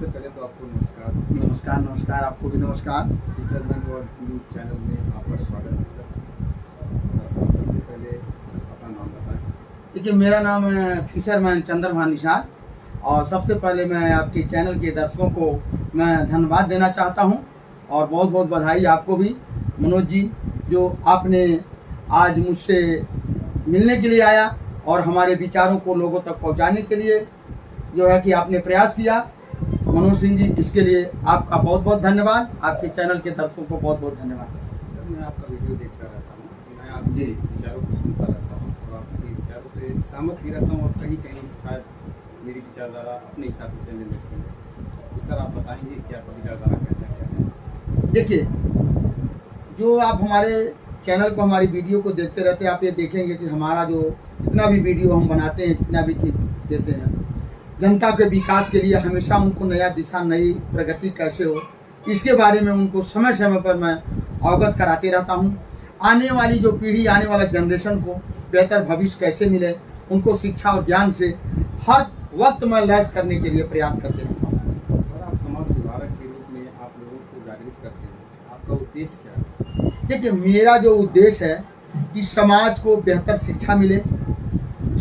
सबसे पहले तो आपको नमस्कार। नमस्कार। नमस्कार, आपको भी नमस्कार। फिशरमैन वर्ल्ड न्यूज़ चैनल में आपका स्वागत है सर। सबसे पहले अपना नाम बताएं। देखिए, मेरा नाम है फिशरमैन चंद्रभान निषाद और सबसे पहले मैं आपके चैनल के दर्शकों को मैं धन्यवाद देना चाहता हूं और बहुत बहुत बधाई आपको भी मनोज जी, जो आपने आज मुझसे मिलने के लिए आया और हमारे विचारों को लोगों तक पहुंचाने के लिए जो है कि आपने प्रयास किया। मनोज सिंह जी, इसके लिए आपका बहुत बहुत धन्यवाद। आपके चैनल के दर्शकों को बहुत बहुत धन्यवाद। सर, मैं आपका वीडियो देखता रहता हूँ, मैं आपके विचारों को सुनता रहता हूँ और आपके विचारों से सहमत भी रहता हूँ और कहीं कहीं शायद मेरी विचारधारा अपने हिसाब से चलने लगती है। तो सर, आप बताएंगे कि आपका विचारधारा क्या है? देखिए, जो आप हमारे चैनल को, हमारी वीडियो को देखते रहते हैं, आप ये देखेंगे कि हमारा जो जितना भी वीडियो हम बनाते हैं, जितना भी चीज देते हैं, जनता के विकास के लिए हमेशा उनको नया दिशा, नई प्रगति कैसे हो, इसके बारे में उनको समय समय पर मैं अवगत कराते रहता हूँ। आने वाली जो पीढ़ी, आने वाला जनरेशन को बेहतर भविष्य कैसे मिले, उनको शिक्षा और ज्ञान से हर वक्त मैं लैस करने के लिए प्रयास करते रहता हूँ। सर, आप समाज सुधारक के रूप में आप लोगों को जागरूक करते हैं, आपका उद्देश्य क्या है? देखिए, मेरा जो उद्देश्य है कि समाज को बेहतर शिक्षा मिले,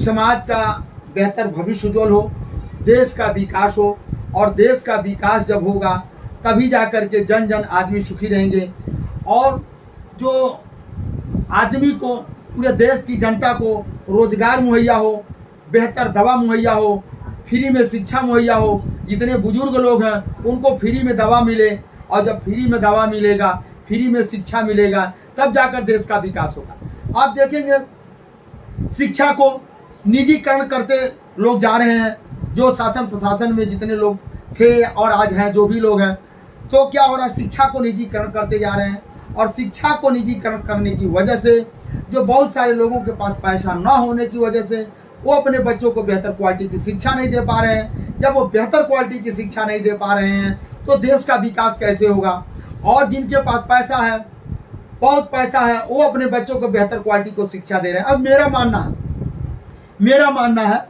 समाज का बेहतर भविष्य उज्जवल हो, देश का विकास हो, और देश का विकास जब होगा तभी जाकर के जन जन आदमी सुखी रहेंगे और जो आदमी को, पूरे देश की जनता को रोजगार मुहैया हो, बेहतर दवा मुहैया हो, फ्री में शिक्षा मुहैया हो, जितने बुजुर्ग लोग हैं उनको फ्री में दवा मिले, और जब फ्री में दवा मिलेगा, फ्री में शिक्षा मिलेगा, तब जाकर देश का विकास होगा। आप देखेंगे शिक्षा को निजीकरण करते लोग जा रहे हैं, जो शासन प्रशासन में जितने लोग थे और आज हैं, जो भी लोग हैं, तो क्या हो रहा है, शिक्षा को निजीकरण करते जा रहे हैं और शिक्षा को निजीकरण करने की वजह से जो बहुत सारे लोगों के पास पैसा ना होने की वजह से वो अपने बच्चों को बेहतर क्वालिटी की शिक्षा नहीं दे पा रहे हैं। जब वो बेहतर क्वालिटी की शिक्षा नहीं दे पा रहे हैं तो देश का विकास कैसे होगा। और जिनके पास पैसा है, बहुत पैसा है, वो अपने बच्चों को बेहतर क्वालिटी को शिक्षा दे रहे हैं। अब मेरा मानना है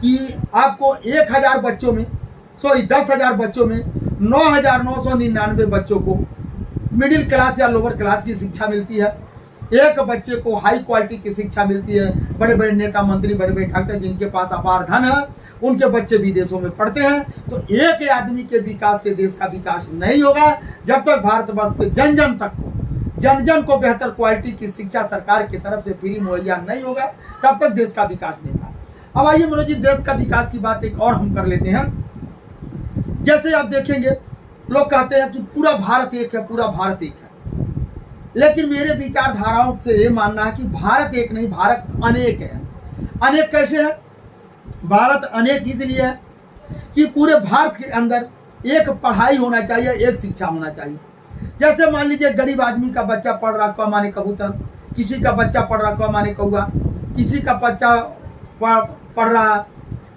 कि आपको 1000 बच्चों में, 10,000 बच्चों में 9,999 बच्चों को मिडिल क्लास या लोअर क्लास की शिक्षा मिलती है। एक बच्चे को हाई क्वालिटी की शिक्षा मिलती है। बड़े बड़े नेता मंत्री, बड़े बड़े डॉक्टर, जिनके पास अपार धन है, उनके बच्चे विदेशों में पढ़ते हैं। तो एक आदमी के विकास से देश का विकास नहीं होगा जब तक भारतवर्ष के जन जन तक को, जन जन को बेहतर क्वालिटी की शिक्षा सरकार की तरफ से फ्री मुहैया नहीं होगा, तब तक देश का विकास नहीं होगा। अब आइए मनोज जी, देश का विकास की बात एक और हम कर लेते हैं। जैसे आप देखेंगे, लोग कहते हैं कि पूरा भारत एक है, पूरा भारत एक है, लेकिन मेरे विचारधाराओं से ये मानना है कि भारत एक नहीं, भारत अनेक है। अनेक कैसे है? भारत अनेक इसलिए है कि पूरे भारत के अंदर एक पढ़ाई होना चाहिए, एक शिक्षा होना चाहिए। जैसे मान लीजिए, गरीब आदमी का बच्चा पढ़ रहा क माने कबूतर, किसी का बच्चा पढ़ रहा क माने कौआ, किसी का बच्चा पढ़ रहा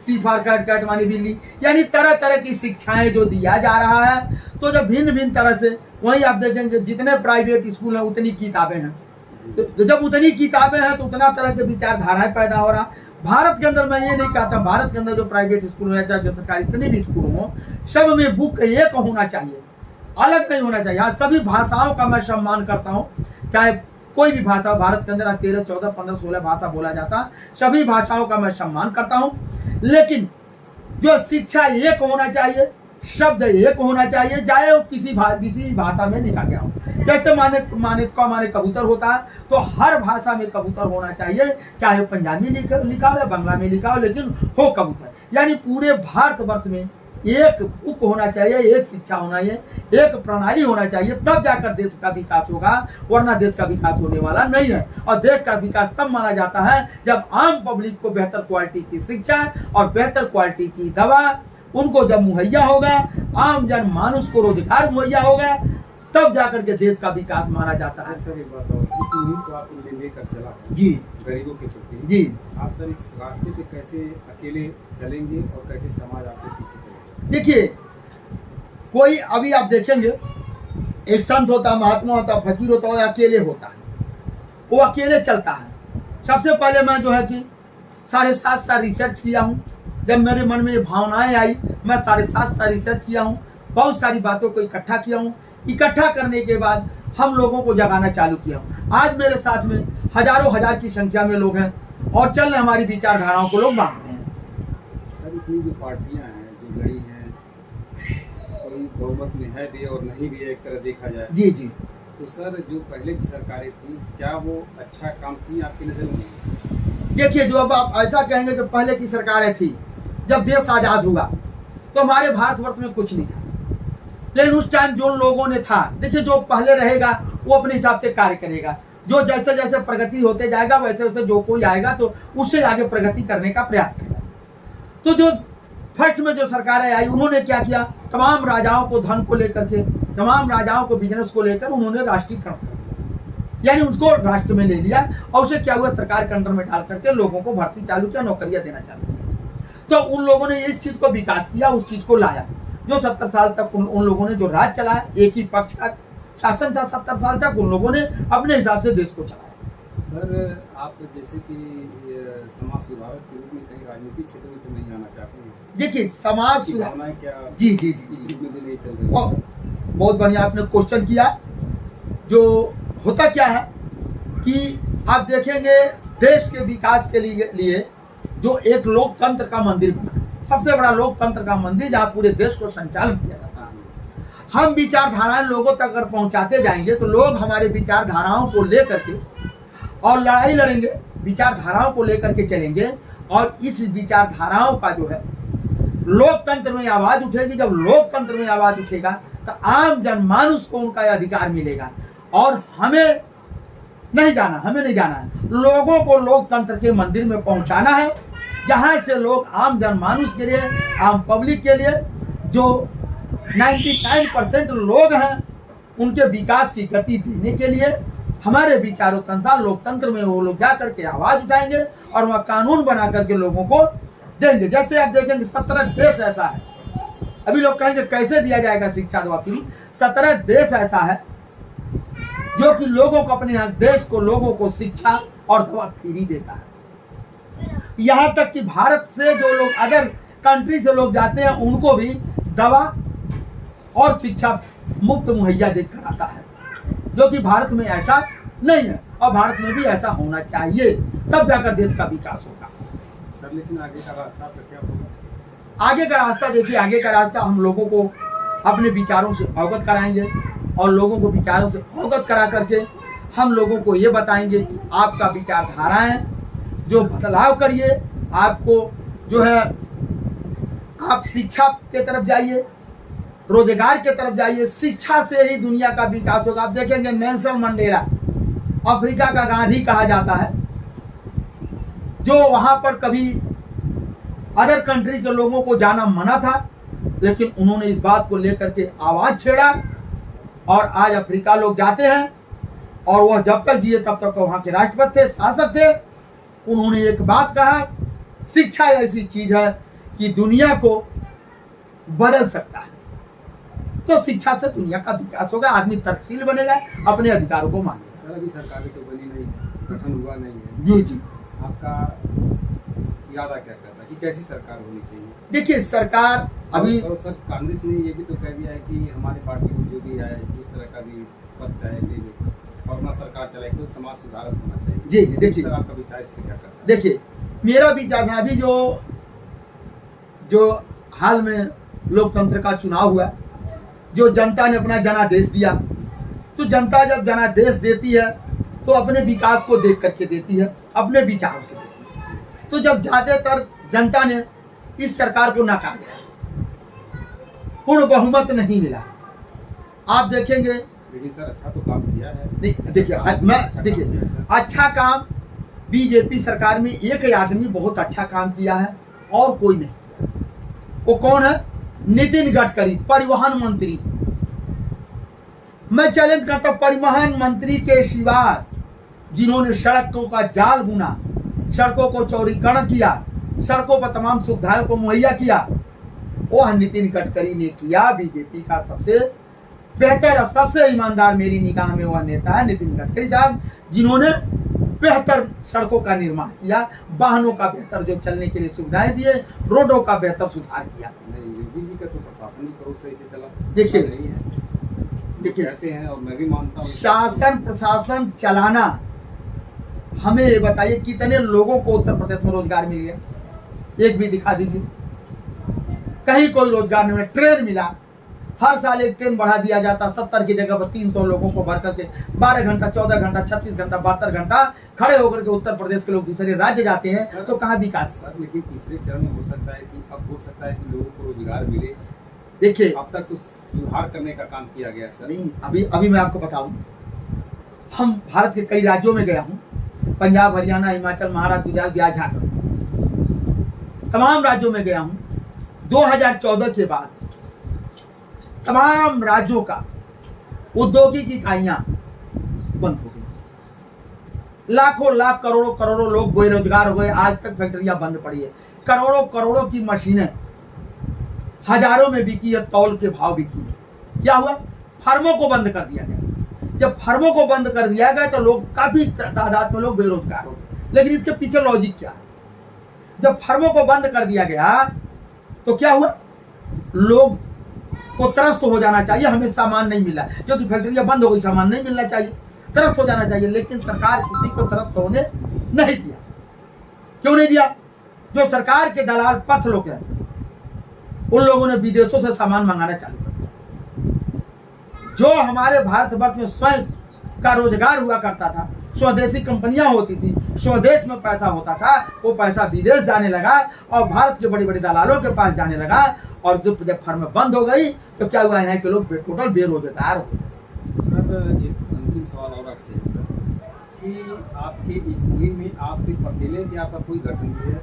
सी फॉर कैट, कैट माने बिल्ली, यानी तरह तरह की शिक्षाएं जो दिया जा रहा है। तो जब भिन्न भिन्न तरह से, वहीं आप देखेंगे जितने प्राइवेट स्कूल हैं उतनी किताबें हैं, तो जब उतनी किताबें हैं तो उतना तरह के विचारधाराएं पैदा हो रहा। भारत के अंदर मैं ये नहीं कहता, भारत के अंदर जो प्राइवेट स्कूल है, चाहे जो सरकारी, इतने भी स्कूल हो, सब में बुक एक होना चाहिए, अलग नहीं होना चाहिए। आज सभी भाषाओं का मैं सम्मान करता हूँ, चाहे कोई भी भाषा, भारत के अंदर 13, 14, 15, 16 भाषा बोला जाता, सभी भाषाओं का मैं सम्मान करता हूँ। लेकिन जो शिक्षा एक होना चाहिए, शब्द एक होना चाहिए, चाहे वो किसी भाषा में लिखा गया हो। जैसे माने कबूतर होता है, तो हर भाषा में कबूतर होना चाहिए, चाहे पंजाबी लिखा हो या बंगला में लिखा हो, लेकिन हो कबूतर। यानी पूरे भारतवर्ष में एक बुक होना चाहिए, एक शिक्षा होना चाहिए, एक प्रणाली होना चाहिए, तब जाकर देश का विकास होगा, वरना देश का विकास होने वाला नहीं है। और देश का विकास तब माना जाता है जब आम पब्लिक को बेहतर क्वालिटी की शिक्षा और बेहतर क्वालिटी की दवा उनको जब मुहैया होगा, आम जन मानुष को रोजगार मुहैया होगा, तब जाकर के देश का विकास माना जाता है। सर, एक बात और, जिस मुहिम को आप लेकर चला जी, गरीबों के प्रति जी, आप सर इस रास्ते पे कैसे अकेले चलेंगे और कैसे समाज आपके पीछे चलेगा? देखिए, कोई अभी आप देखेंगे, एक संत होता, महात्मा होता, फकीर होता है, अकेले होता है, वो अकेले चलता है। सबसे पहले मैं जो है कि 7.5 साल रिसर्च किया हूँ। जब मेरे मन में ये भावनाएं आई मैं 7.5 साल रिसर्च किया हूँ, बहुत सारी बातों को इकट्ठा किया हूँ। इकट्ठा करने के बाद हम लोगों को जगाना चालू किया हूँ। आज मेरे साथ में हजारों हजार की संख्या में लोग हैं और चल रहे हमारी विचारधाराओं को लोग मानते हैं। सर इतनी जो पार्टियां हैं जो लड़ी हैं, कोई बहुमत में है भी और नहीं भी है एक तरह देखा जाए, जी जी। तो सर जो पहले की सरकारें थी क्या वो अच्छा काम की आपकी नज़र में? देखिए, जो अब आप ऐसा कहेंगे जो पहले की सरकारें थी, जब देश आज़ाद हुआ तो हमारे भारतवर्ष में कुछ नहीं था, लेकिन उस टाइम जो लोगों ने था, देखिए जो पहले रहेगा वो अपने हिसाब से कार्य करेगा, जो जैसे जैसे प्रगति होते जाएगा वैसे वैसे जो कोई आएगा तो उससे आगे प्रगति करने का प्रयास करेगा। तो जो फर्स्ट में जो सरकारें आई उन्होंने क्या किया, तमाम राजाओं को धन को लेकर के, तमाम राजाओं को बिजनेस को लेकर उन्होंने राष्ट्रीयकरण कर दिया, यानी उसको राष्ट्र में ले लिया और उसे क्या हुआ, सरकार के अंडर में डाल करके लोगों को भर्ती चालू किया, नौकरियां देना चालू किया। तो उन लोगों ने इस चीज को विकास किया, उस चीज को लाया। जो 70 साल तक उन लोगों ने जो राज चलाया, एक ही पक्ष का शासन था, 70 साल तक उन लोगों ने अपने हिसाब से देश को चलाया। सर आप जैसे कि समाज सुधारक के रूप में कहीं राजनीतिक क्षेत्र में तो नहीं आना चाहते हैं? देखिए समाज की भावनाएं क्या जी जी जी इस रूप में भी नहीं चल रही है? बहुत बढ़िया आपने क्वेश्चन किया। जो होता क्या है कि आप देखेंगे देश के विकास के लिए जो एक लोकतंत्र का मंदिर बना, सबसे बड़ा लोकतंत्र का मंदिर जहाँ पूरे देश को संचालन किया जाता है। हम विचारधाराएं लोगों तक अगर पहुंचाते जाएंगे तो लोग हमारे विचारधाराओं को लेकर के और लड़ाई लड़ेंगे, विचारधाराओं को लेकर के चलेंगे और इस विचारधाराओं का जो है लोकतंत्र में आवाज उठेगी। जब लोकतंत्र में आवाज उठेगा तो आम जनमानुस को उनका अधिकार मिलेगा और हमें नहीं जाना है, लोगों को लोकतंत्र के मंदिर में पहुंचाना है, जहां से लोग आम जनमानुस के लिए, आम पब्लिक के लिए जो 99% लोग हैं उनके विकास की गति देने के लिए हमारे विचारों तंत्र लोकतंत्र में वो लोग जा करके आवाज उठाएंगे और वह कानून बना करके लोगों को देंगे। जैसे आप देखेंगे 17 देश ऐसा है, अभी लोग कहेंगे कैसे दिया जाएगा शिक्षा दवा फ्री। 17 देश ऐसा है जो कि लोगों को अपने यहाँ देश को लोगों को शिक्षा और दवा फ्री देता है। यहाँ तक कि भारत से जो लोग अदर कंट्री से लोग जाते हैं उनको भी दवा और शिक्षा मुफ्त मुहैया देकर आता है, जो कि भारत में ऐसा नहीं है और भारत में भी ऐसा होना चाहिए, तब जाकर देश का विकास होगा। सर लेकिन आगे का रास्ता तो क्या होगा? आगे का रास्ता देखिए, आगे का रास्ता हम लोगों को अपने विचारों से अवगत कराएंगे और लोगों को विचारों से अवगत करा करके हम लोगों को ये बताएंगे कि आपका विचारधाराएं जो बदलाव करिए, आपको जो है आप शिक्षा के तरफ जाइए, रोजगार के तरफ जाइए। शिक्षा से ही दुनिया का विकास होगा। आप देखेंगे नेल्सन मंडेला अफ्रीका का गांधी कहा जाता है, जो वहां पर कभी अदर कंट्री के लोगों को जाना मना था, लेकिन उन्होंने इस बात को लेकर के आवाज छेड़ा और आज अफ्रीका लोग जाते हैं और वह जब तक जिए तब तक वहां के राष्ट्रपति थे, शासक थे। उन्होंने एक बात कहा, शिक्षा ऐसी चीज है कि दुनिया को बदल सकता है। तो शिक्षा से दुनिया का विकास होगा, आदमी तर्कशील बनेगा, अपने अधिकारों को मानेगा। सर अभी सरकार तो बनी नहीं है, गठन हुआ नहीं है, जी जी, आपका इरादा क्या कहता है कि कैसी सरकार होनी चाहिए? देखिए सरकार अभी और सर कांग्रेस ने ये भी तो कह दिया है कि हमारी पार्टी में जो भी आए जिस तरह का भी पद चाहे ले ले और अपना सरकार चलाए, तो समाज सुधारक होना चाहिए। जी जी, देखिए सर आपका विचार इस पर क्या करता है? देखिए मेरा विचार है, अभी जो हाल में लोकतंत्र का चुनाव हुआ, जो जनता ने अपना जनादेश दिया, तो जनता जब जनादेश देती है तो अपने विकास को देख करके देती है, अपने विचारों से देती है। तो जब ज्यादातर जनता ने इस सरकार को नकार दिया, पूर्ण बहुमत नहीं मिला, आप देखेंगे। लेकिन सर अच्छा तो काम किया है। देखिए अच्छा काम बीजेपी सरकार में एक आदमी बहुत अच्छा काम किया है और कोई नहीं। वो कौन है? नितिन गडकरी, परिवहन मंत्री। मैं चैलेंज करता हूं, परिवहन मंत्री के सिवा जिन्होंने सड़कों का जाल बुना, सड़कों को चौड़ीकरण किया, सड़कों पर तमाम सुविधाओं को मुहैया किया, वह नितिन गडकरी ने किया। बीजेपी का सबसे बेहतर और सबसे ईमानदार मेरी निगाह में वह नेता है नितिन गडकरी साहब, जिन्होंने बेहतर सड़कों का निर्माण किया, वाहनों का बेहतर जो चलने के लिए सुविधाएं दिए, रोडों का बेहतर सुधार किया। नहीं, योगी प्रशासन भी करो सही से चला, देखिए, ऐसा नहीं है देखिए, कहते हैं और मैं भी मानता हूँ। शासन प्रशासन चलाना, हमें ये बताइए कितने लोगों को उत्तर प्रदेश में रोजगार मिल गया? एक भी दिखा दीजिए, कहीं कोई रोजगार नहीं मिला। ट्रेन मिला, हर साल एक ट्रेन बढ़ा दिया जाता, 70 की जगह पर 300 लोगों को भर करके 12 घंटा 14 घंटा 36 घंटा 72 घंटा खड़े होकर के उत्तर प्रदेश के लोग दूसरे राज्य जाते हैं, तो कहाँ विकास? सर लेकिन तीसरे चरण में हो सकता है कि अब हो सकता है कि लोगों को रोजगार मिले। देखिए, अब तक तो सुधार करने का काम किया गया सर। नहीं, अभी मैं आपको बताऊं, हम भारत के कई राज्यों में गया हूं, पंजाब, हरियाणा, हिमाचल, महाराष्ट्र, गुजरात, बिहार, झारखंड, तमाम राज्यों में गया हूं। 2014 के बाद तमाम राज्यों का औद्योगिक इकाइयां बंद हो गई। लाखों लाख करोड़ों करोड़ों लोग बेरोजगार हो गए। आज तक फैक्ट्रियां बंद पड़ी है। करोड़ों करोड़ों की मशीनें हजारों में बिकी है, तौल के भाव बिकी है। क्या हुआ? फर्मों को बंद कर दिया गया। जब फर्मों को बंद कर दिया गया तो लोग, काफी तादाद में लोग बेरोजगार हो गए। लेकिन इसके पीछे लॉजिक क्या है? जब फर्मों को बंद कर दिया गया तो क्या हुआ? लोग को त्रस्त हो जाना चाहिए, हमें सामान नहीं मिला, क्योंकि फैक्ट्रियां बंद हो गई, सामान नहीं मिलना चाहिए, त्रस्त हो जाना चाहिए। लेकिन सरकार किसी को त्रस्त होने नहीं दिया। क्यों नहीं दिया? जो सरकार के दलाल पथ लोग हैं, उन लोगों ने विदेशों से सामान मंगाना चालू कर दिया। जो हमारे भारतवर्ष में स्वयं का रोजगार हुआ करता था, स्वदेशी कंपनियां होती थी, स्वदेश में पैसा होता था, वो पैसा विदेश जाने लगा और भारत के बड़े बड़े दलालों के पास जाने लगा। और जब फर्म बंद हो गई तो क्या हुआ? यहाँ के लोग टोटल बेरोजगार हो गए। सर एक अंतिम सवाल और आपसे है सर, कि आपके इस मुहिम में आप सिर्फ अकेले कि आपका कोई गठन भी है?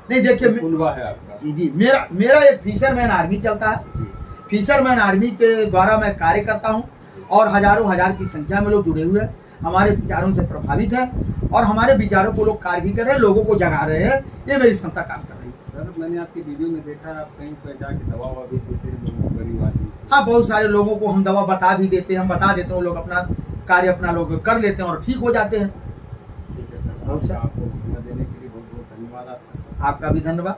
नहीं, देखिए, कुनबा है आपका? जी जी, मेरा एक फिशरमैन आर्मी चलता है जी। फिशरमैन आर्मी के द्वारा मैं कार्य करता हूँ और हजारों हजार की संख्या में लोग जुड़े हुए हैं, हमारे विचारों से प्रभावित है और हमारे विचारों को लोग कार्य भी कर रहे हैं, लोगों को जगा रहे हैं। ये मेरी संस्था काम कर रही है। सर मैंने आपकी वीडियो में देखा है, आप कहीं पर जाके दवा ववा भी देते हैं लोगों को, गरीब आदमी। हाँ, बहुत सारे लोगों को हम दवा बता भी देते हैं, हम बता देते हैं, वो लोग अपना कार्य अपना लोग कर लेते हैं और ठीक हो जाते हैं। ठीक है सर, आपको समय देने के लिए बहुत बहुत धन्यवाद आपका सर। आपका भी धन्यवाद।